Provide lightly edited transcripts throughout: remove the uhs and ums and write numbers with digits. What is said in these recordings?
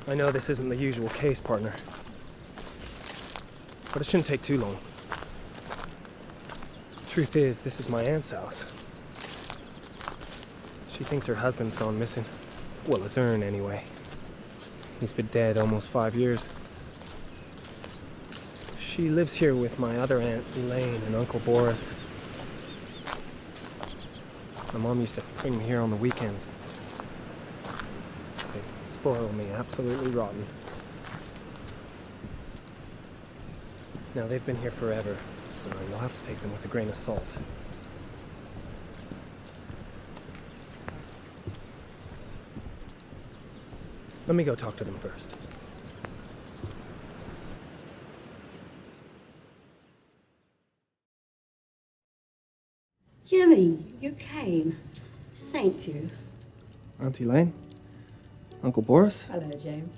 I know this isn't the usual case, partner. But it shouldn't take too long. Truth is, this is my aunt's house. She thinks her husband's gone missing. Well, his urn, anyway. He's been dead almost 5 years. She lives here with my other aunt, Elaine, and Uncle Boris. My mom used to bring me here on the weekends. They spoil me absolutely rotten. Now, they've been here forever, so you'll have to take them with a grain of salt. Let me go talk to them first. Jimmy, you came. Thank you. Auntie Elaine? Uncle Boris? Hello, James.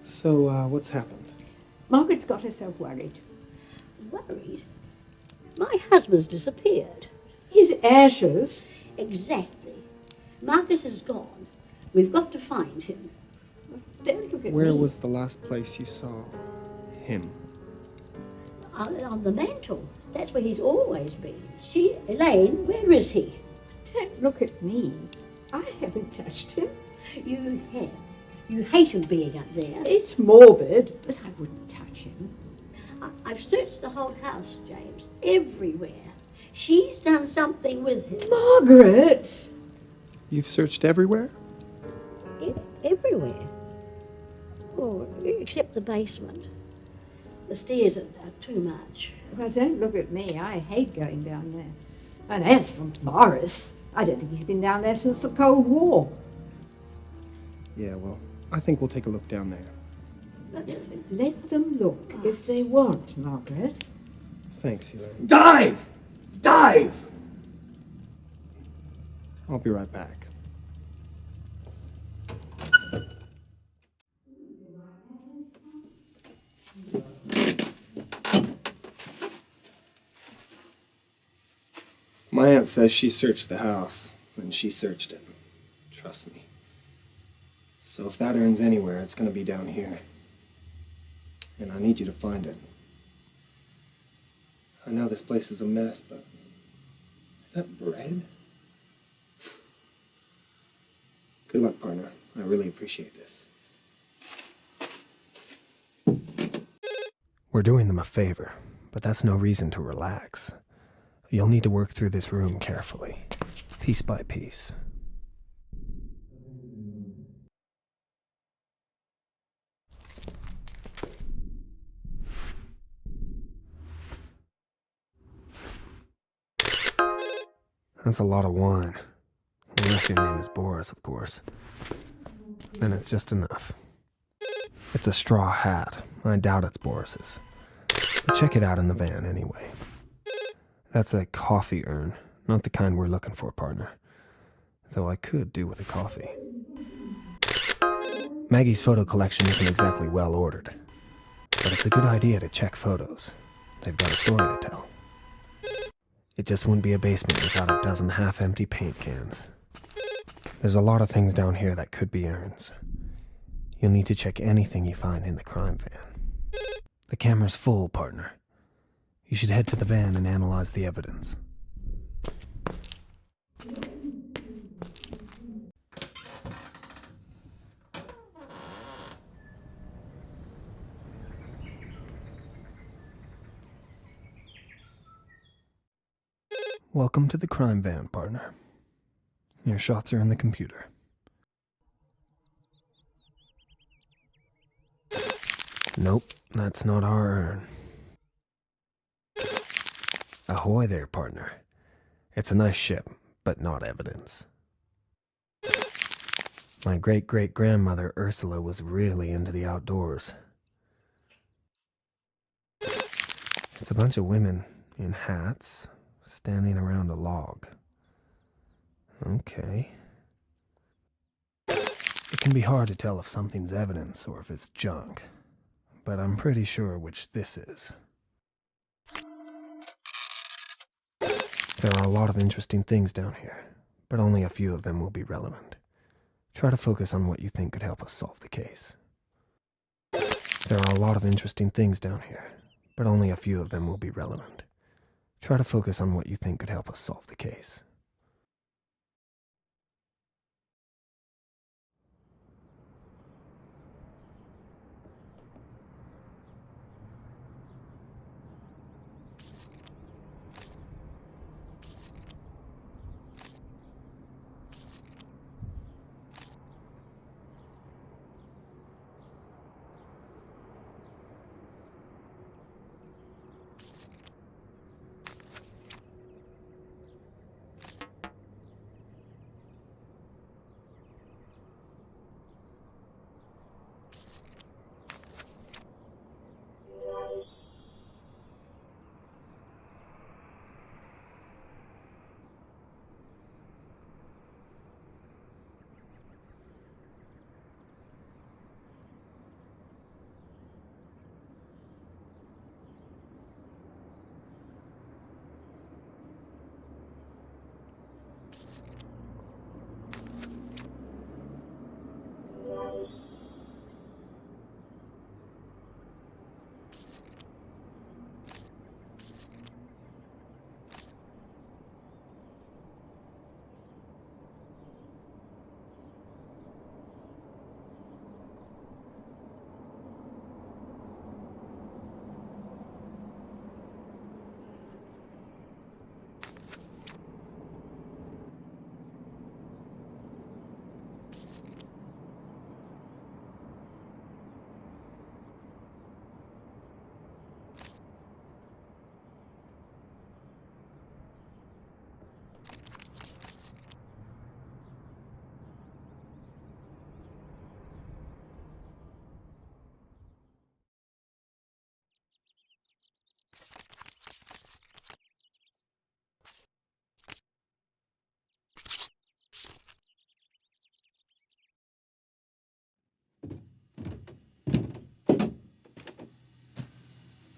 So, what's happened? Margaret's got herself worried. Worried? My husband's disappeared. His ashes? Exactly. Marcus is gone. We've got to find him. Don't look at Where me. was the last place you saw him? On the mantel. That's where he's always been. Elaine, where is he? Don't look at me. I haven't touched him. You have. You hate him being up there. It's morbid, but I wouldn't touch him. I've searched the whole house, James. Everywhere. She's done something with him. Margaret! You've searched everywhere? Everywhere. Oh, except the basement. The stairs are too much. Well, don't look at me. I hate going down there. And as for Boris, I don't think he's been down there since the Cold War. Yeah, well, I think we'll take a look down there. Let them look if they want, Margaret. Thanks, Elaine. Dive! Dive! I'll be right back. My aunt says she searched the house, and she searched it. Trust me. So if that urn's anywhere, it's gonna be down here. And I need you to find it. I know this place is a mess, but is that bread? Good luck, partner. I really appreciate this. We're doing them a favor, but that's no reason to relax. You'll need to work through this room carefully, piece by piece. That's a lot of wine. Unless your name is Boris, of course. Then it's just enough. It's a straw hat. I doubt it's Boris's. But check it out in the van anyway. That's a coffee urn, not the kind we're looking for, partner. Though I could do with a coffee. Maggie's photo collection isn't exactly well ordered. But it's a good idea to check photos. They've got a story to tell. It just wouldn't be a basement without a dozen half-empty paint cans. There's a lot of things down here that could be urns. You'll need to check anything you find in the crime van. The camera's full, partner. You should head to the van and analyze the evidence. Welcome to the crime van, partner. Your shots are in the computer. Nope, that's not our urn. Ahoy there, partner. It's a nice ship, but not evidence. My great-great-grandmother Ursula was really into the outdoors. It's a bunch of women in hats standing around a log. Okay. It can be hard to tell if something's evidence or if it's junk, but I'm pretty sure which this is. There are a lot of interesting things down here, but only a few of them will be relevant. Try to focus on what you think could help us solve the case. There are a lot of interesting things down here, but only a few of them will be relevant. Try to focus on what you think could help us solve the case.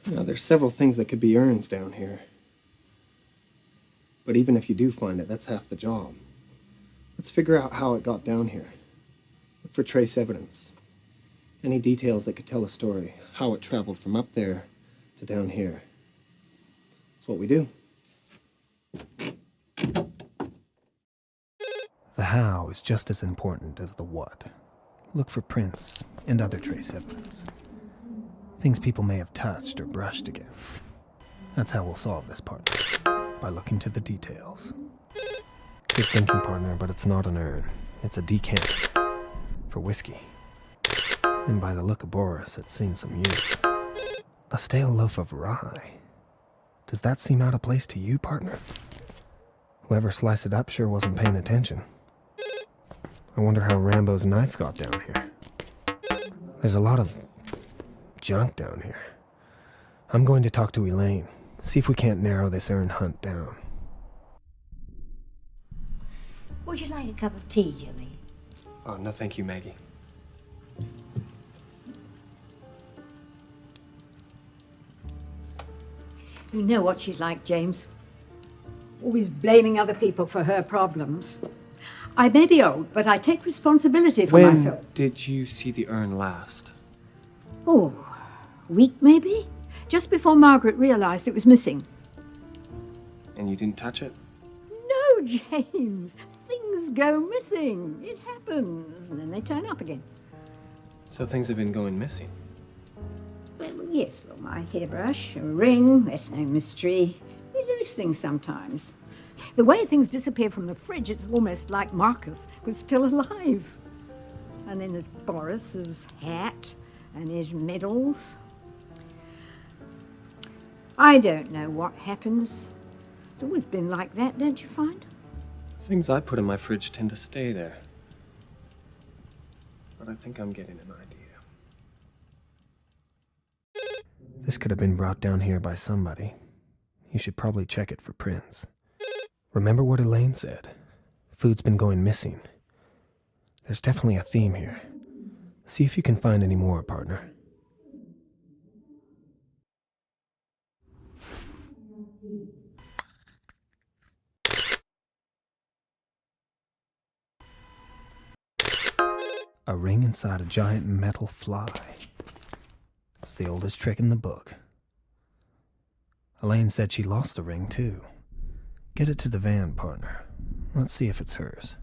Now, there's several things that could be urns down here. But even if you do find it, that's half the job. Let's figure out how it got down here. Look for trace evidence. Any details that could tell a story. How it traveled from up there to down here. That's what we do. The how is just as important as the what. Look for prints and other trace evidence. Things people may have touched or brushed against. That's how we'll solve this part, by looking to the details. Good thinking, partner, but it's not an urn. It's a decant for whiskey. And by the look of Boris, it's seen some use. A stale loaf of rye. Does that seem out of place to you, partner? Whoever sliced it up sure wasn't paying attention. I wonder how Rambo's knife got down here. There's a lot of junk down here. I'm going to talk to Elaine, see if we can't narrow this urn hunt down. Would you like a cup of tea, Jimmy? Oh, no thank you, Maggie. You know what she's like, James. Always blaming other people for her problems. I may be old, but I take responsibility for myself. When did you see the urn last? Oh, a week maybe? Just before Margaret realized it was missing. And you didn't touch it? No, James. Things go missing. It happens. And then they turn up again. So things have been going missing? Well, yes, well, my hairbrush, a ring, that's no mystery. We lose things sometimes. The way things disappear from the fridge, it's almost like Marcus was still alive. And then there's Boris's hat and his medals. I don't know what happens. It's always been like that, don't you find? Things I put in my fridge tend to stay there. But I think I'm getting an idea. This could have been brought down here by somebody. You should probably check it for prints. Remember what Elaine said? Food's been going missing. There's definitely a theme here. See if you can find any more, partner. A ring inside a giant metal fly. It's the oldest trick in the book. Elaine said she lost the ring, too. Get it to the van, partner. Let's see if it's hers.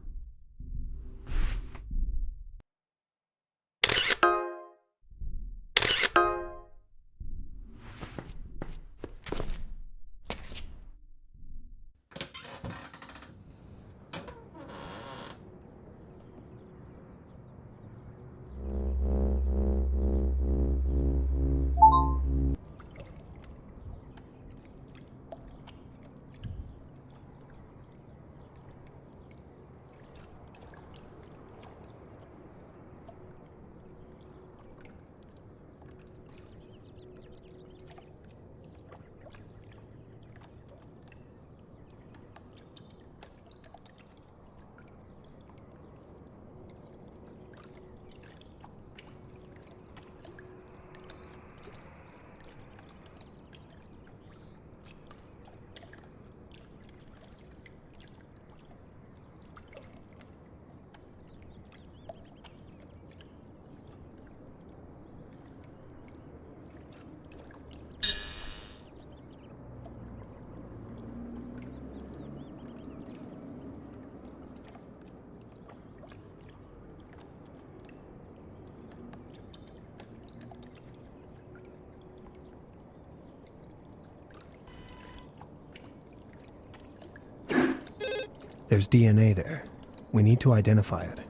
There's DNA there. We need to identify it.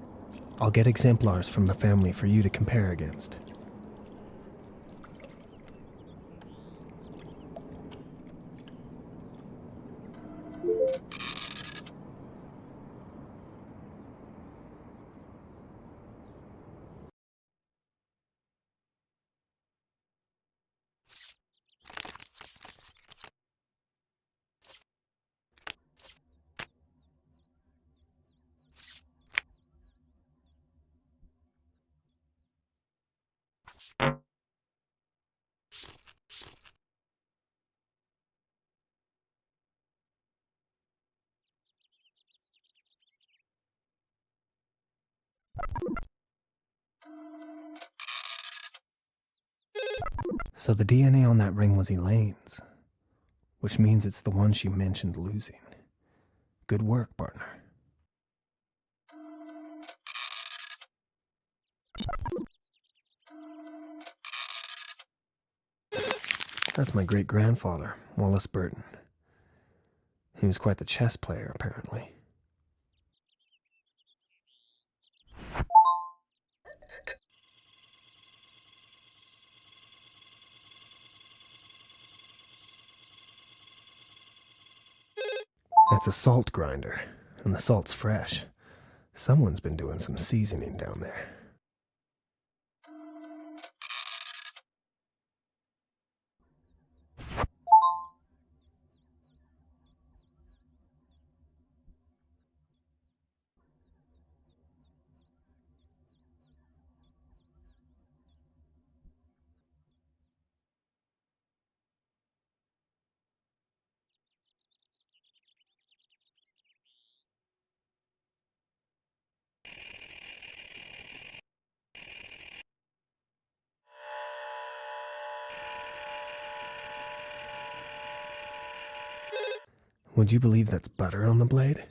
I'll get exemplars from the family for you to compare against. So the DNA on that ring was Elaine's, which means it's the one she mentioned losing. Good work, partner. That's my great-grandfather, Wallace Burton. He was quite the chess player, apparently. It's a salt grinder, and the salt's fresh. Someone's been doing some seasoning down there. Would you believe that's butter on the blade?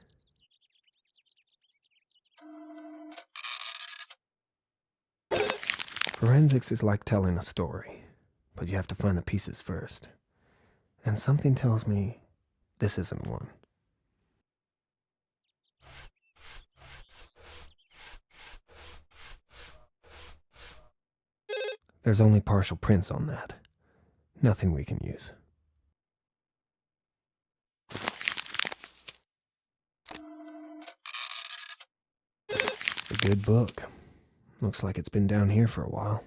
Forensics is like telling a story, but you have to find the pieces first. And something tells me this isn't one. There's only partial prints on that. Nothing we can use. A good book. Looks like it's been down here for a while.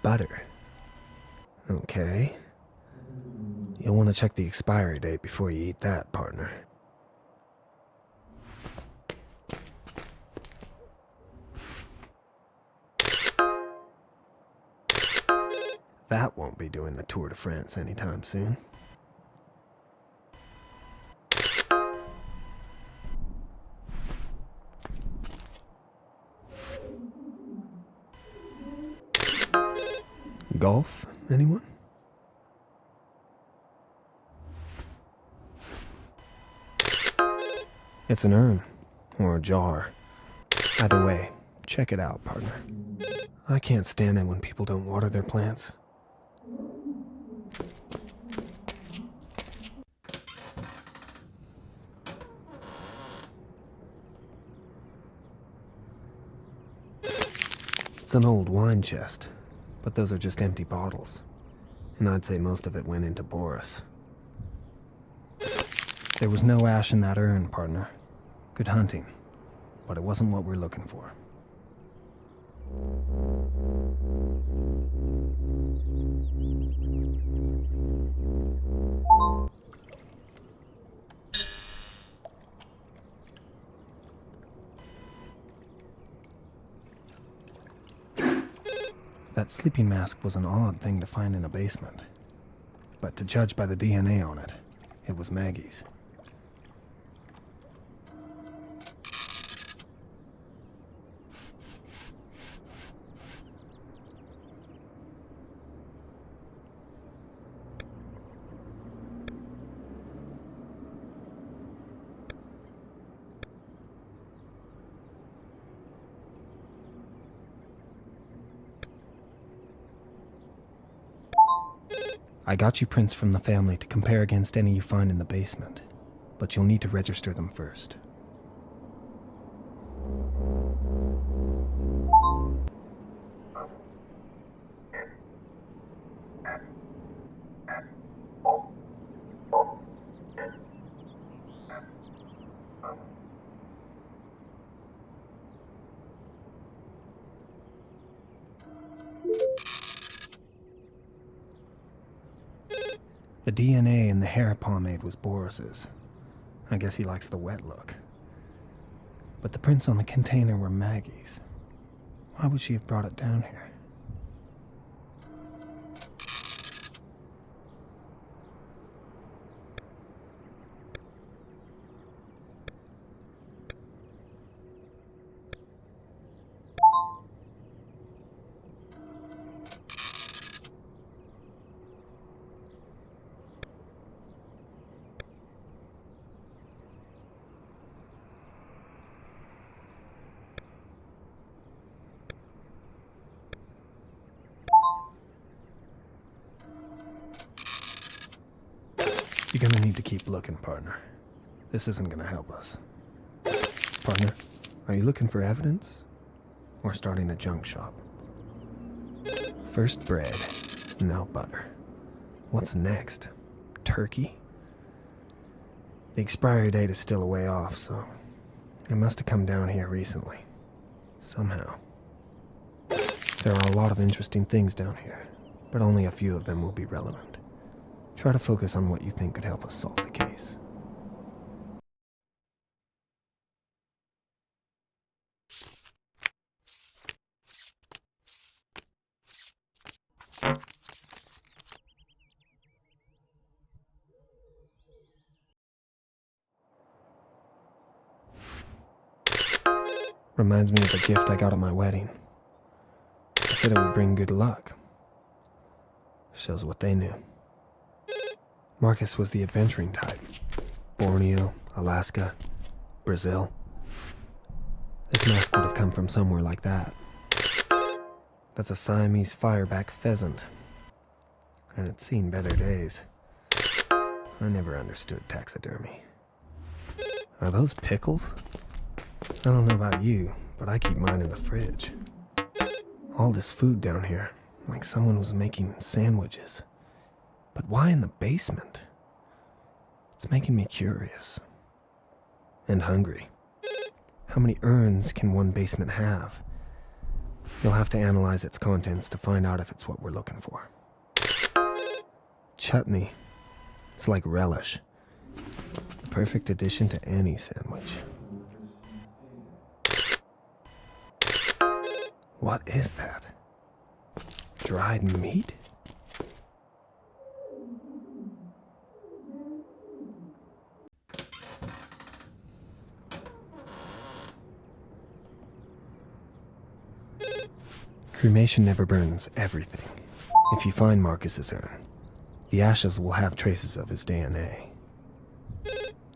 Butter. Okay. You'll want to check the expiry date before you eat that, partner. That won't be doing the Tour de France anytime soon. Golf, anyone? It's an urn, or a jar. Either way, check it out, partner. I can't stand it when people don't water their plants. It's an old wine chest, but those are just empty bottles. And I'd say most of it went into Boris. There was no ash in that urn, partner. Good hunting, but it wasn't what we're looking for. That sleeping mask was an odd thing to find in a basement. But to judge by the DNA on it, it was Maggie's. I got you prints from the family to compare against any you find in the basement, but you'll need to register them first. The DNA in the hair pomade was Boris's. I guess he likes the wet look. But the prints on the container were Maggie's. Why would she have brought it down here? You're gonna need to keep looking, partner. This isn't gonna help us. Partner, are you looking for evidence? Or starting a junk shop? First bread, now butter. What's next? Turkey? The expiry date is still a way off, so it must have come down here recently. Somehow. There are a lot of interesting things down here, but only a few of them will be relevant. Try to focus on what you think could help us solve the case. Reminds me of the gift I got at my wedding. I said it would bring good luck. Shows what they knew. Marcus was the adventuring type. Borneo, Alaska, Brazil. This mask would have come from somewhere like that. That's a Siamese fireback pheasant. And it's seen better days. I never understood taxidermy. Are those pickles? I don't know about you, but I keep mine in the fridge. All this food down here, like someone was making sandwiches. But why in the basement? It's making me curious. And hungry. How many urns can one basement have? You'll have to analyze its contents to find out if it's what we're looking for. Chutney. It's like relish. The perfect addition to any sandwich. What is that? Dried meat? Cremation never burns everything. If you find Marcus's urn, the ashes will have traces of his DNA.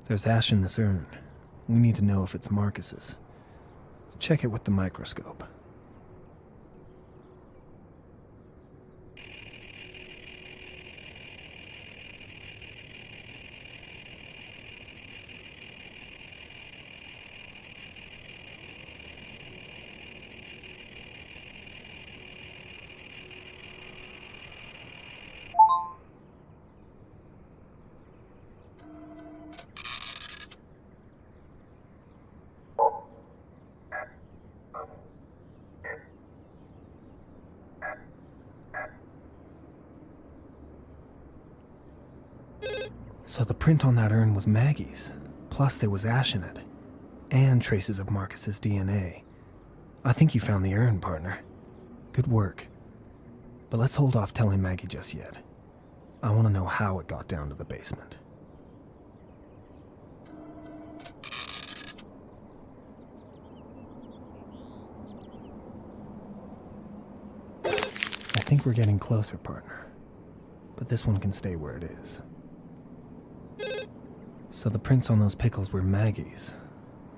There's ash in this urn. We need to know if it's Marcus's. Check it with the microscope. So the print on that urn was Maggie's, plus there was ash in it, and traces of Marcus's DNA. I think you found the urn, partner. Good work. But let's hold off telling Maggie just yet. I want to know how it got down to the basement. I think we're getting closer, partner. But this one can stay where it is. So the prints on those pickles were Maggie's.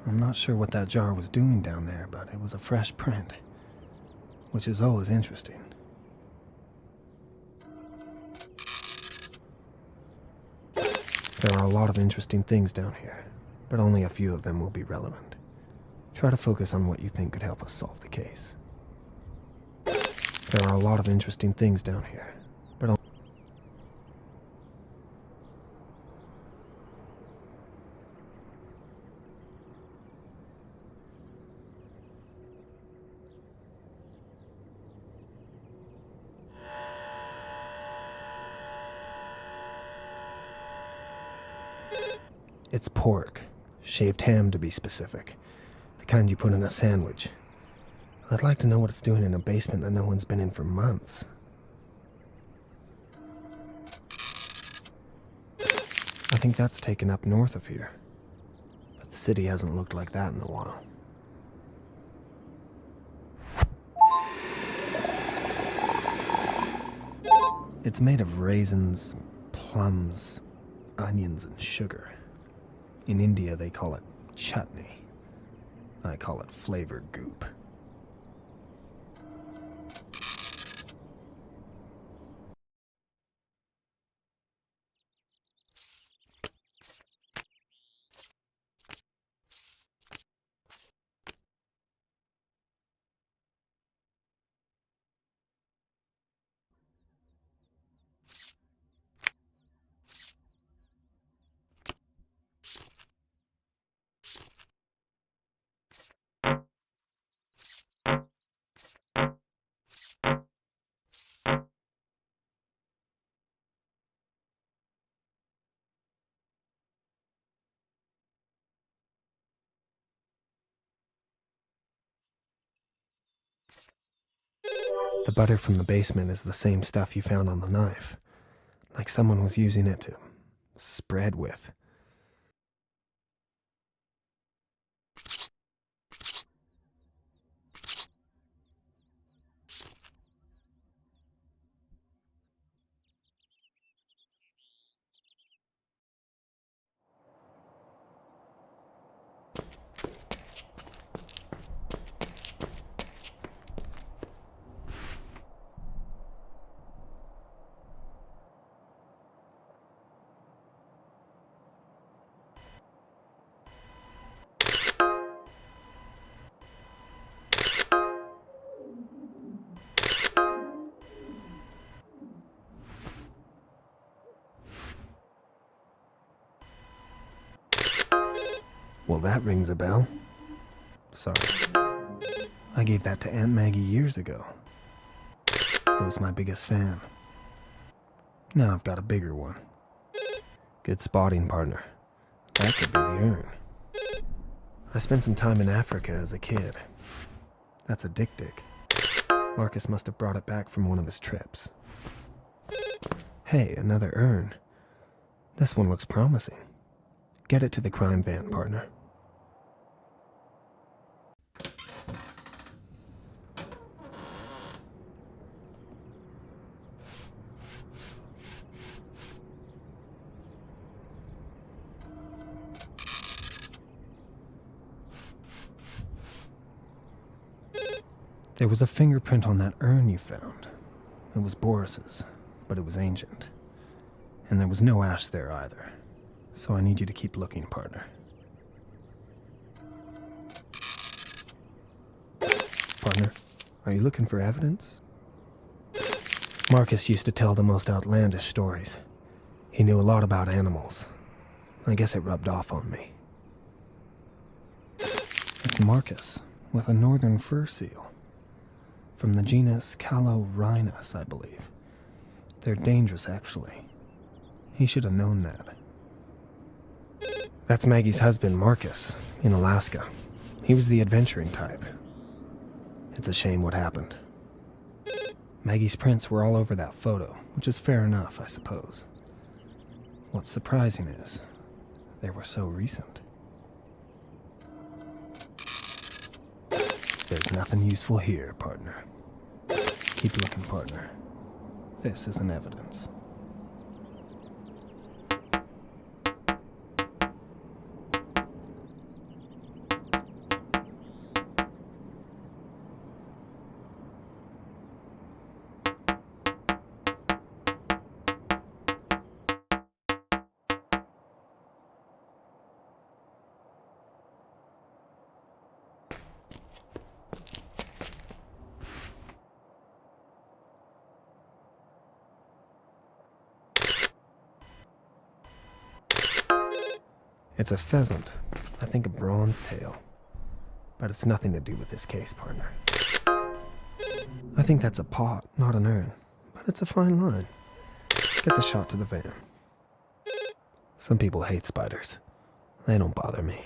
I'm not sure what that jar was doing down there, but it was a fresh print, which is always interesting. There are a lot of interesting things down here, but only a few of them will be relevant. Try to focus on what you think could help us solve the case. There are a lot of interesting things down here, but only... It's pork. Shaved ham, to be specific. The kind you put in a sandwich. I'd like to know what it's doing in a basement that no one's been in for months. I think that's taken up north of here. But the city hasn't looked like that in a while. It's made of raisins, plums, onions, and sugar. In India, they call it chutney. I call it flavored goop. The butter from the basement is the same stuff you found on the knife. Like someone was using it to spread with. Well, that rings a bell. Sorry. I gave that to Aunt Maggie years ago. Who was my biggest fan. Now I've got a bigger one. Good spotting, partner. That could be the urn. I spent some time in Africa as a kid. That's a dik-dik. Marcus must have brought it back from one of his trips. Hey, another urn. This one looks promising. Get it to the crime van, partner. There was a fingerprint on that urn you found. It was Boris's, but it was ancient. And there was no ash there either. So I need you to keep looking, partner. Partner, are you looking for evidence? Marcus used to tell the most outlandish stories. He knew a lot about animals. I guess it rubbed off on me. It's Marcus, with a northern fur seal. From the genus Calorhinus, I believe. They're dangerous, actually. He should have known that. That's Maggie's husband, Marcus, in Alaska. He was the adventuring type. It's a shame what happened. Maggie's prints were all over that photo, which is fair enough, I suppose. What's surprising is, they were so recent. There's nothing useful here, partner. Keep looking, partner. This isn't evidence. It's a pheasant. I think a bronze tail. But it's nothing to do with this case, partner. I think that's a pot, not an urn. But it's a fine line. Get the shot to the van. Some people hate spiders. They don't bother me.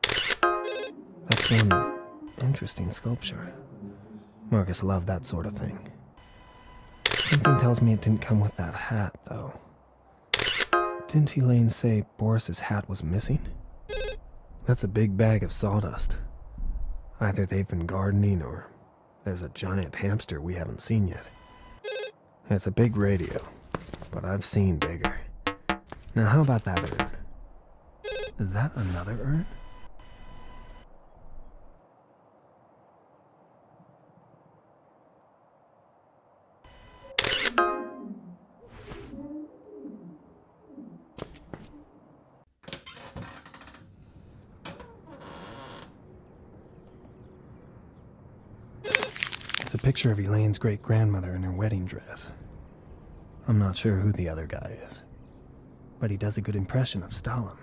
That's one interesting sculpture. Marcus loved that sort of thing. Something tells me it didn't come with that hat, though. Didn't Elaine say Boris's hat was missing? That's a big bag of sawdust. Either they've been gardening or there's a giant hamster we haven't seen yet. It's a big radio, but I've seen bigger. Now how about that urn? Is that another urn? It's a picture of Elaine's great-grandmother in her wedding dress. I'm not sure who the other guy is, but he does a good impression of Stalin.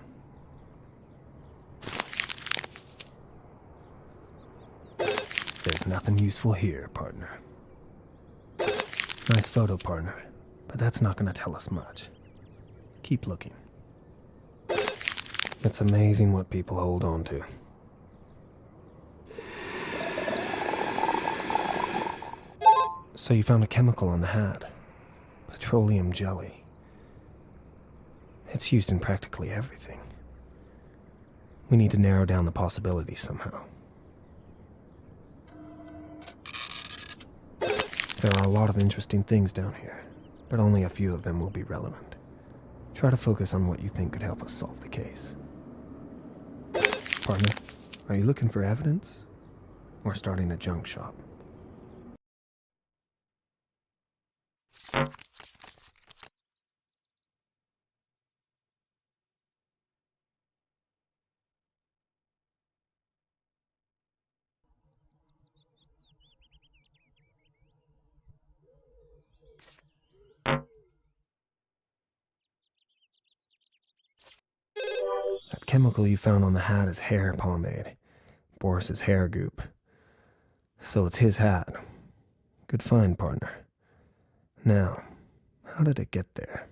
There's nothing useful here, partner. Nice photo, partner, but that's not going to tell us much. Keep looking. It's amazing what people hold on to. So you found a chemical on the hat. Petroleum jelly. It's used in practically everything. We need to narrow down the possibilities somehow. There are a lot of interesting things down here, but only a few of them will be relevant. Try to focus on what you think could help us solve the case. Partner, are you looking for evidence? Or starting a junk shop? That chemical you found on the hat is hair pomade. Boris's hair goop. So it's his hat. Good find, partner. Now, how did it get there?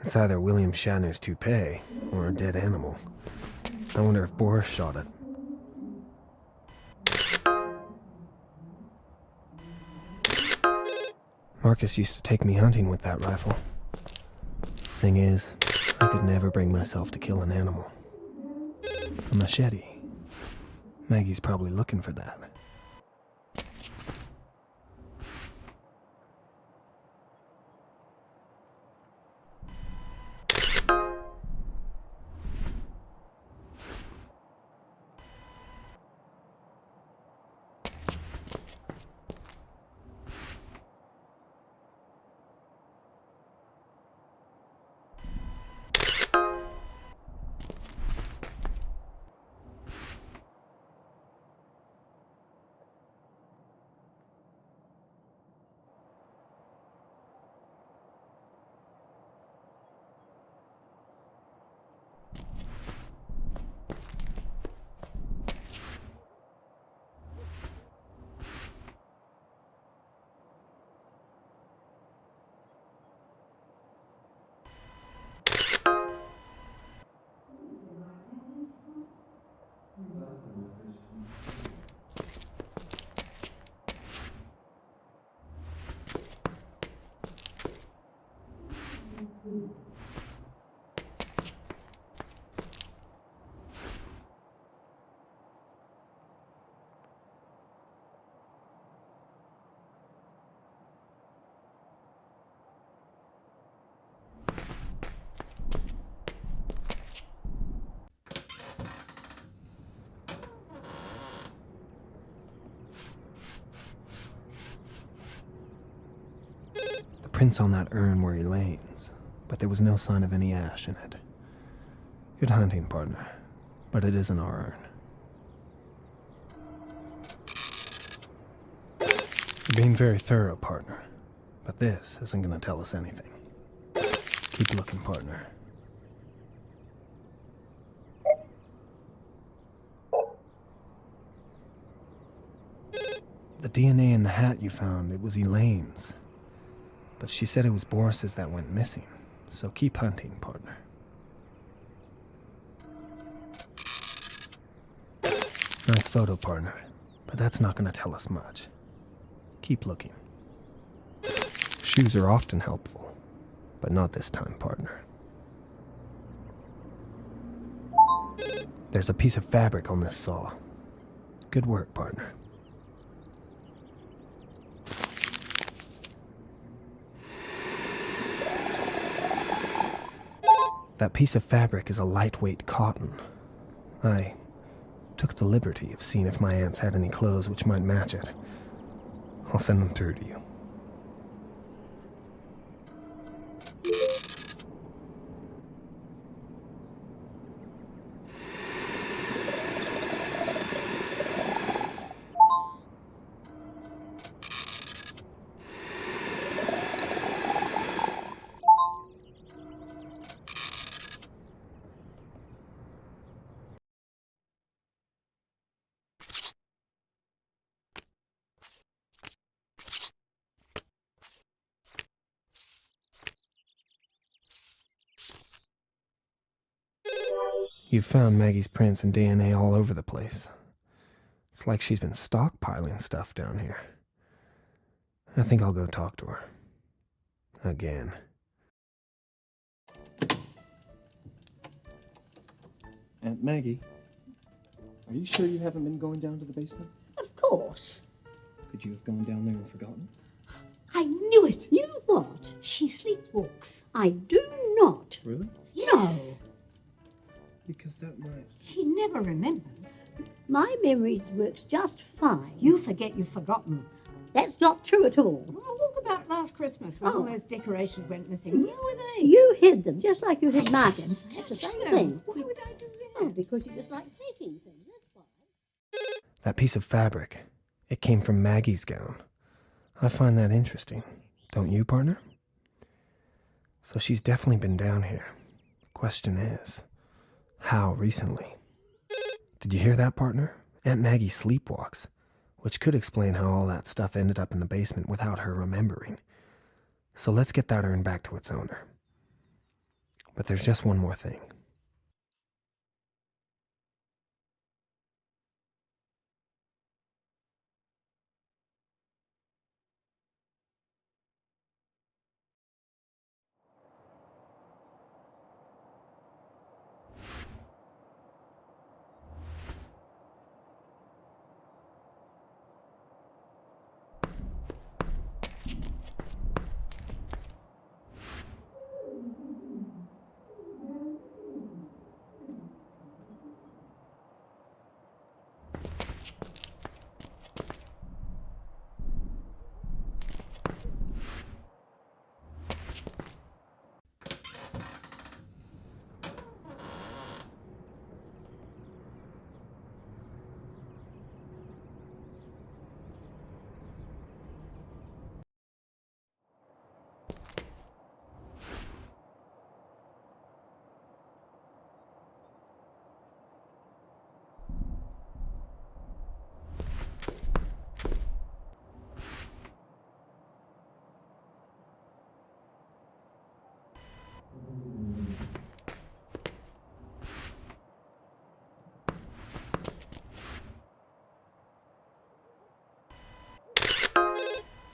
It's either William Shatner's toupee or a dead animal. I wonder if Boris shot it. Marcus used to take me hunting with that rifle. Thing is, I could never bring myself to kill an animal. A machete. Maggie's probably looking for that. The prints on that urn were Elaine's, but there was no sign of any ash in it. Good hunting, partner, but it isn't our urn. You're being very thorough, partner, but this isn't going to tell us anything. Keep looking, partner. The DNA in the hat you found, it was Elaine's. But she said it was Boris's that went missing, so keep hunting, partner. Nice photo, partner, but that's not going to tell us much. Keep looking. Shoes are often helpful, but not this time, partner. There's a piece of fabric on this saw. Good work, partner. That piece of fabric is a lightweight cotton. I took the liberty of seeing if my aunts had any clothes which might match it. I'll send them through to you. You've found Maggie's prints and DNA all over the place. It's like she's been stockpiling stuff down here. I think I'll go talk to her. Again. Aunt Maggie, are you sure you haven't been going down to the basement? Of course. Could you have gone down there and forgotten? I knew it. Knew what? She sleepwalks. I do not. Really? Yes. Because that might... She never remembers. My memory works just fine. You forget you've forgotten. That's not true at all. Well, walk about last Christmas when all those decorations went missing. Where were they? You hid them just like you hid Martin. That's the same thing. Why would I do Oh, that? because you just like taking things, that's why. That piece of fabric, it came from Maggie's gown. I find that interesting. Don't you, partner? So she's definitely been down here. Question is, how recently? Did you hear that, partner? Aunt Maggie sleepwalks, which could explain how all that stuff ended up in the basement without her remembering. So let's get that urn back to its owner. But there's just one more thing.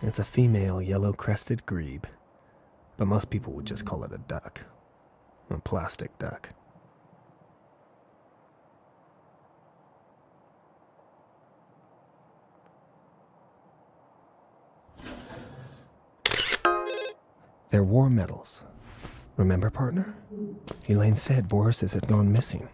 It's a female yellow-crested grebe, but most people would just call it a duck. A plastic duck. They're war medals. Remember, partner? Elaine said Boris's had gone missing.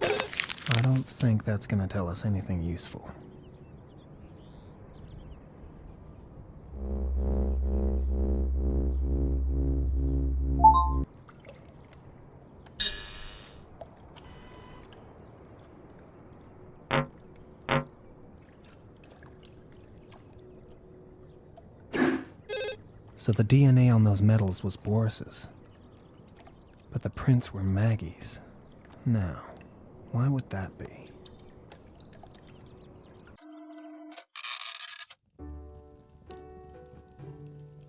I don't think that's gonna tell us anything useful. So the DNA on those medals was Boris's. But the prints were Maggie's. Now, why would that be?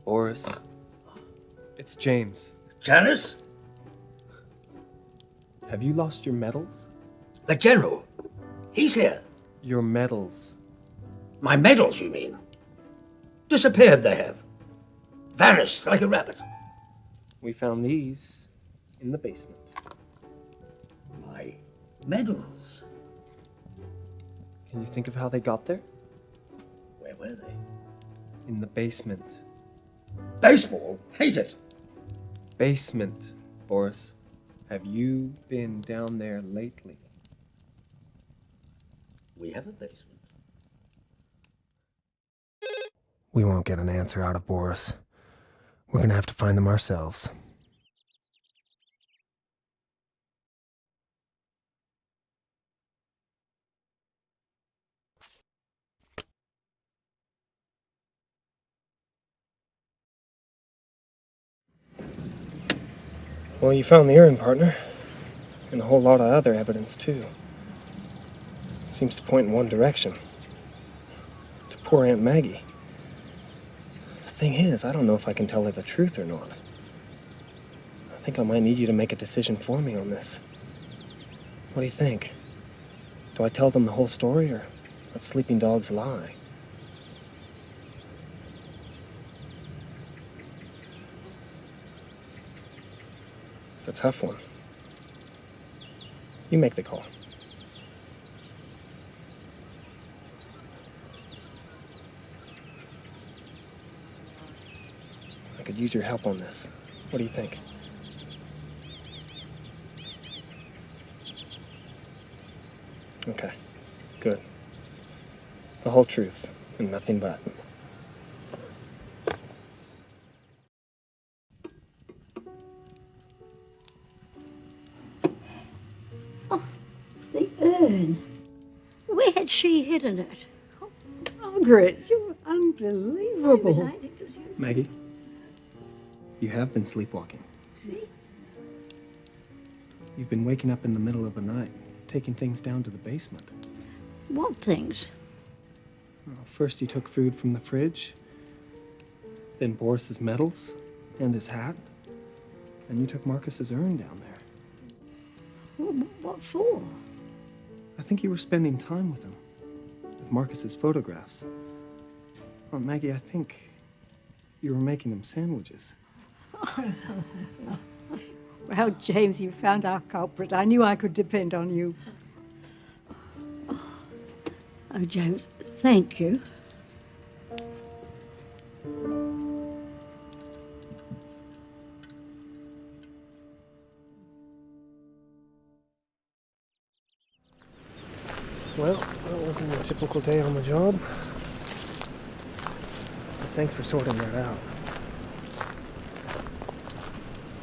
Boris. It's James. Janice? Have you lost your medals? The General. He's here. Your medals. My medals, you mean? Disappeared, they have. Vanished like a rabbit. We found these in the basement. My medals? Can you think of how they got there? Where were they? In the basement. Baseball? Hate it. Basement, Boris. Have you been down there lately? We have a basement. We won't get an answer out of Boris. We're gonna have to find them ourselves. Well, you found the urn, partner. And a whole lot of other evidence, too. Seems to point in one direction. To poor Aunt Maggie. The thing is, I don't know if I can tell her the truth or not. I think I might need you to make a decision for me on this. What do you think? Do I tell them the whole story, or let sleeping dogs lie? It's a tough one. You make the call. I could use your help on this. What do you think? Okay, good. The whole truth, and nothing but. The urn. Where had she hidden it? Margaret, you're unbelievable. Maggie, you have been sleepwalking. See? You've been waking up in the middle of the night, taking things down to the basement. What things? Well, first you took food from the fridge, then Boris's medals and his hat, and you took Marcus's urn down there. What for? I think you were spending time with him, with Marcus's photographs. Well, Maggie, I think you were making him sandwiches. Well, James, you found our culprit. I knew I could depend on you. Oh, James, thank you. Well, that wasn't a typical day on the job. But thanks for sorting that out.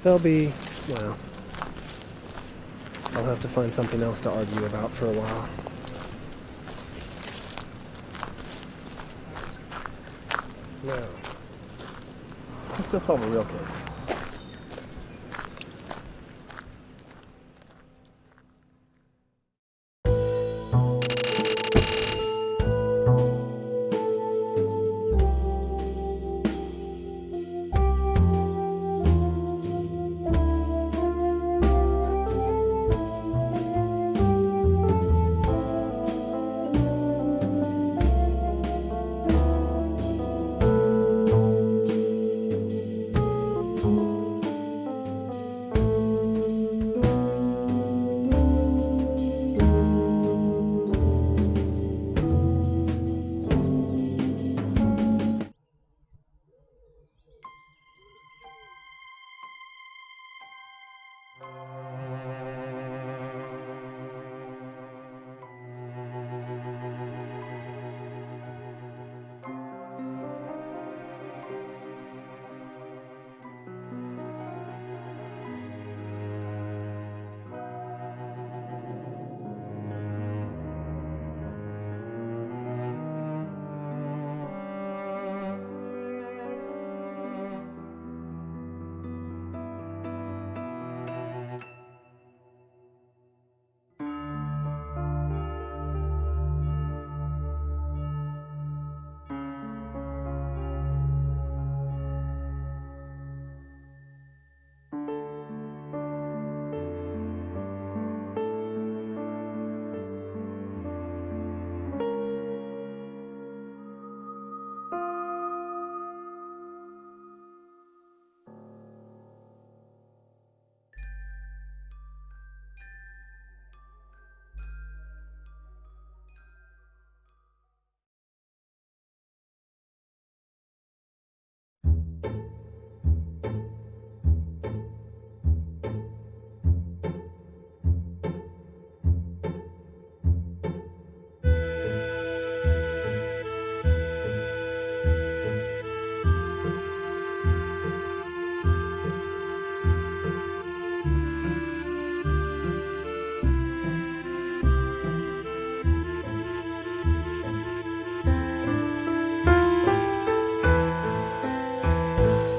They'll be, well, I'll have to find something else to argue about for a while. Now, let's go solve a real case.